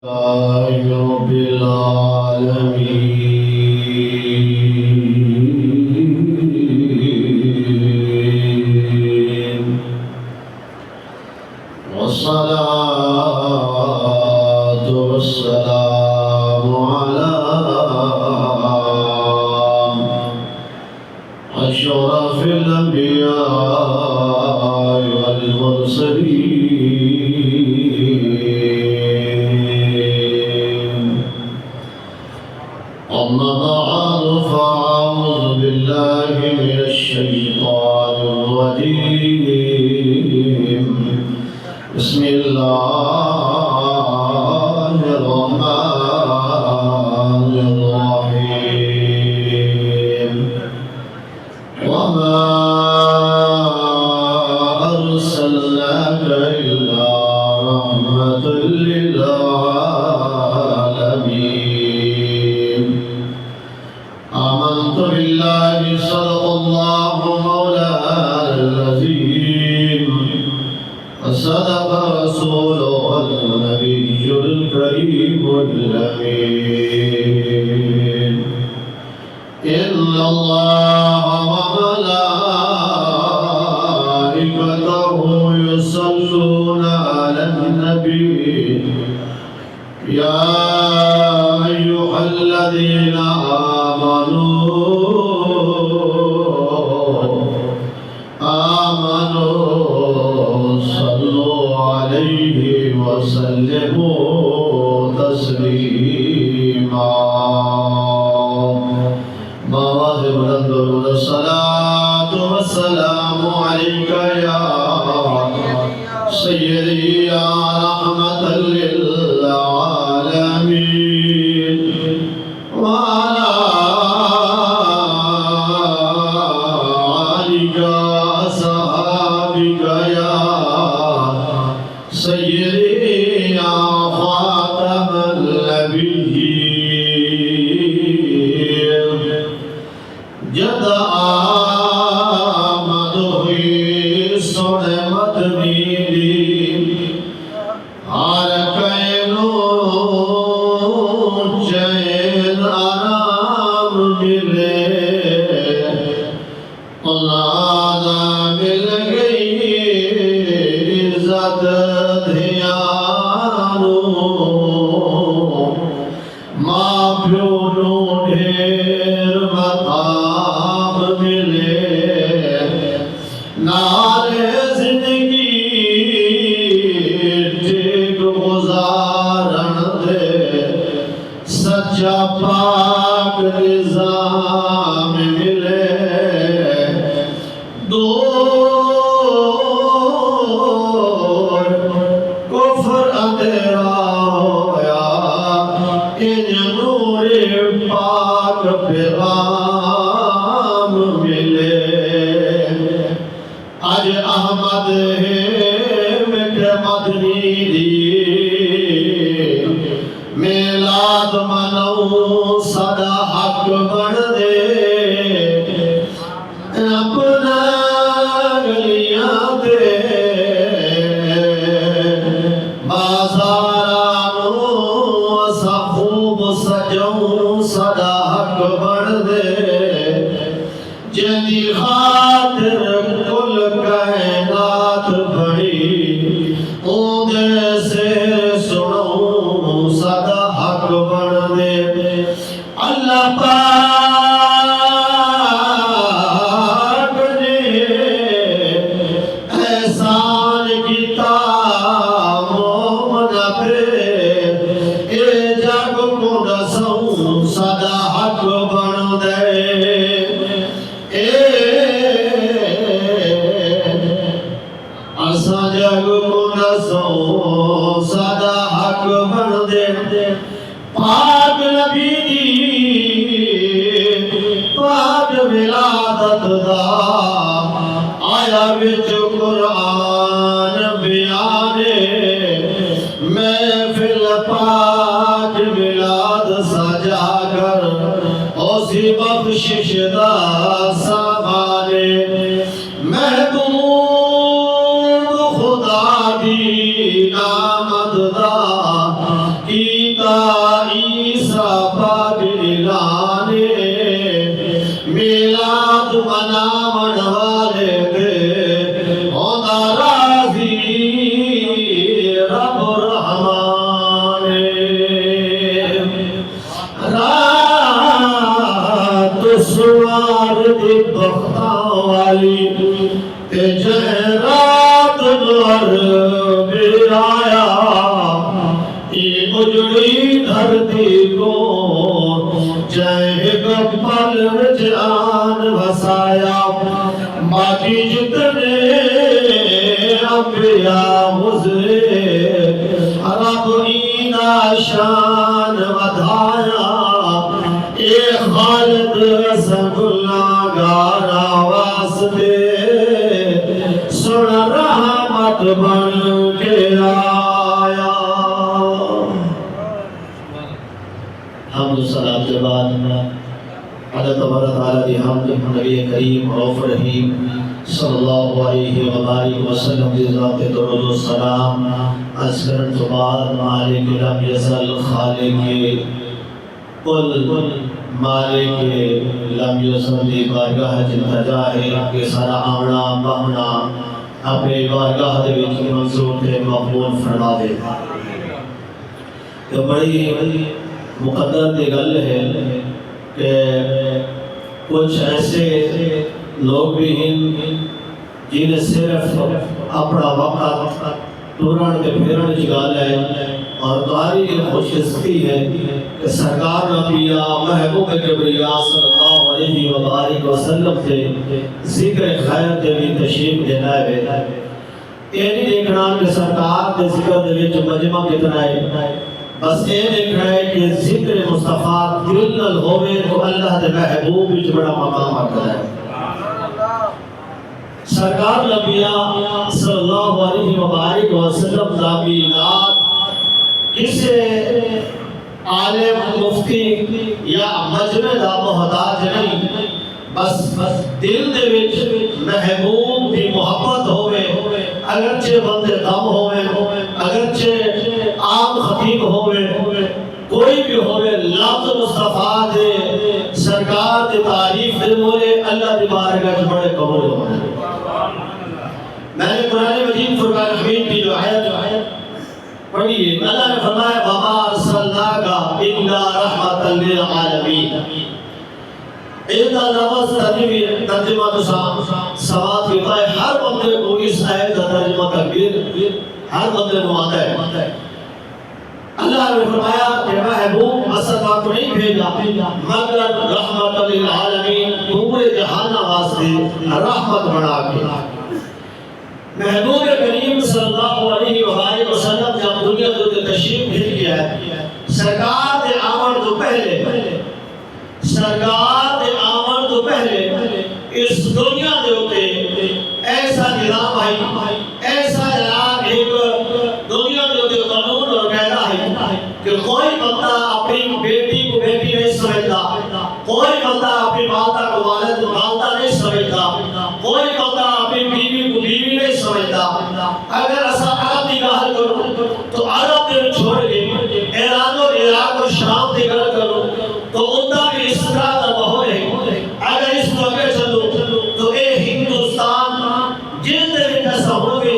رب العالمين والصلاة والسلام على أشرف الأنبياء والمرسلين أما بعد فأعوذ بالله من الشيطان الرجيم بسم الله الرحمن الرحيم وما أرسلناك إلا رحمة للعالمين آمنت بالله صدق الله مولانا العظيم وصدق رسوله النبي الكريم الأمين إن الله وملائكته يصلون على النبي يا أيها الذين آمنوا صلوا عليه وسلموا تسليما مواهب الدرود الصلاة والسلام عليك يا سيدي يا رحمة للعالمين وعلى آلك أصحابك يا سيدي يا خاتم النبيين جد آمد ہوئی سن مدنی ہر کینو چین آرام ملے اولاد مل گئی عزت دھیانو ماں پیو نو ڈھیر مقام ملے نالے زندگی ٹھیک گزارن دے سچا پاک نظام ملے دور کفر اندھیرا ہویا ان نور پاک پیغام ملے آج احمد ہے میٹھے مدنی دی میلاد منو صدا حق بن دے اپنا گلیاں دے بازارانو اسا خوب سجوں صدا حق بن دے جنی خاطر کل کائنات بڑی اون سے سنو صدا حق بن دے اللہ پاک نے احسان کیتا مومن پہ اے جگ کو دسوں صدا حق بن دے اسا جگ کو دسوں صدا حق بن دے پاک نبی دی پاک ولادت دا آیا وچ قرآن بیانے محفل پاک ولاد سجا کر اسی بخشش دا سامانے محبوب خدا دی آمد دا کی اجڑی دھرتی کو چاہے پل میں جان بسایا باقی جتنے انبیاء گزرے رب اینا شان ودھایا اے خالد رسول اللہ گارا واسطے سن رحمت بن کے آیا۔ حمد و صلاة کے بعد اللہ تبارک تعالیٰ دی حمد نبی کریم رؤوف رحیم صلی اللہ علیہ وآلہ وسلم دی ذات درود و سلام از کرن تو بعد مالک لم یزل خالق کل مالک لم یزل دی بارگاہ جلتجا ہے کہ سارا آمنا بہنا اپنے بارگاہ دے وچ منظور تے مقبول فرما دے۔ تو بڑی مقدر دی گل ہے کہ کچھ ایسے لوگ بھی ہیں جنہیں صرف اپنا وقت ٹورن کے پھرن کی گل ہے اور تمہاری خوش قسمتی ہے کہ سرکار نبیہ محبوب کبریا صلی اللہ علیہ وآلہ وسلم سے ذکر خیر دے بھی تشریف دینا ہے۔ یہ نہیں دیکھنا کہ سرکار کے ذکر دے وچ مجمع کتنا ہے، بس یہ دیکھنا ہے کہ ذکر مصطفیٰ دل نال ہوئے تو اللہ دے محبوب وچ بڑا مقام رکھتا ہے۔ سرکار نبیہ صلی اللہ علیہ وآلہ وسلم دا میلاد کسے عالم مفتی یا مجمع دا محتاج نہیں، بس دل دے وچ محبوب دی محبت ہوئے، اگرچہ بندے دم ہوئے، اگرچہ عام خطیب ہوئے، کوئی بھی ہوئے، لفظ مصطفیٰ دے سرکار دے تعریف دے بولے اللہ دی بارگاہ بڑے قبول ہوئے۔ میں نے قرآن مجید فرقان حمید کی جو آیت پڑھیے، اللہ نے فرمایا وَمَا أَرْسَلْنَاكَ إِلَّا رَحْمَةً لِلْعَالَمِينَ۔ ایدہ لفظ ترجمہ تو سواد کی ہے، ہر بندے کو اس آیت کا ترجمہ تکبیر ہر بندے کو آتا ہے۔ اللہ نے فرمایا کہ محبوب اصلا کو نہیں بھیجا مگر رحمت للعالمین، پورے جہان واسطے رحمت بنا کے۔ محبوب کریم صلی اللہ علیہ وآلہ وسلم جب دنیا کو تشریف بھیج گیا ہے، سرکار دے آمن تو پہلے اس دنیا دے ہوتے ایسا نظام ہے، ایسا جناب ایک دنیا دے ہوتے قانون اور قاعدہ ہے کہ کوئی بندہ اپنی بیٹی کو بیٹی نہیں سمجھتا، کوئی بندہ اپنی ماتا کو والد مالتا نہیں سمجھتا، کوئی بندہ اپنی بیوی کو بیوی نہیں سمجھتا۔ اگر ایسا عرب کی گال کرو تو عرب دے چھوڑ کے ایران اور عراق اور شام کی گال کرو تو ان کا بھی اس طرح کا ماحول ہے۔ اگر اس کو اگر چلو تو اے ہندوستان جن دے بھی ایسا ہوگی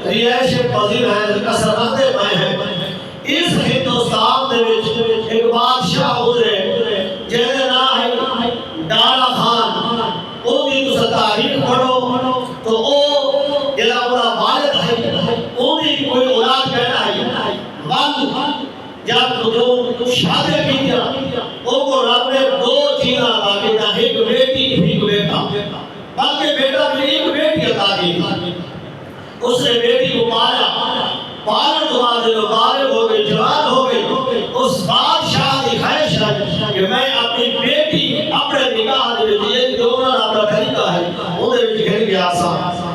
رہائش پذیر ہے، اثرات میں ہے۔ اس ہندوستان دے وچ ایک بادشاہ گزرے جہاں نام ہے ڈالا خان، ان کی تو تاریخ پڑھو تو وہ جہاں اپنا والد ہے ان کی کوئی اولاد کہنا ہے، جب جو شادی کی دیا ان کو رب نے دو چیزیں عطا کی، ایک بیٹی ایک بیٹا، بلکہ بیٹا بھی ایک بیٹی عطا کی۔ اس نے بیٹی کو پالا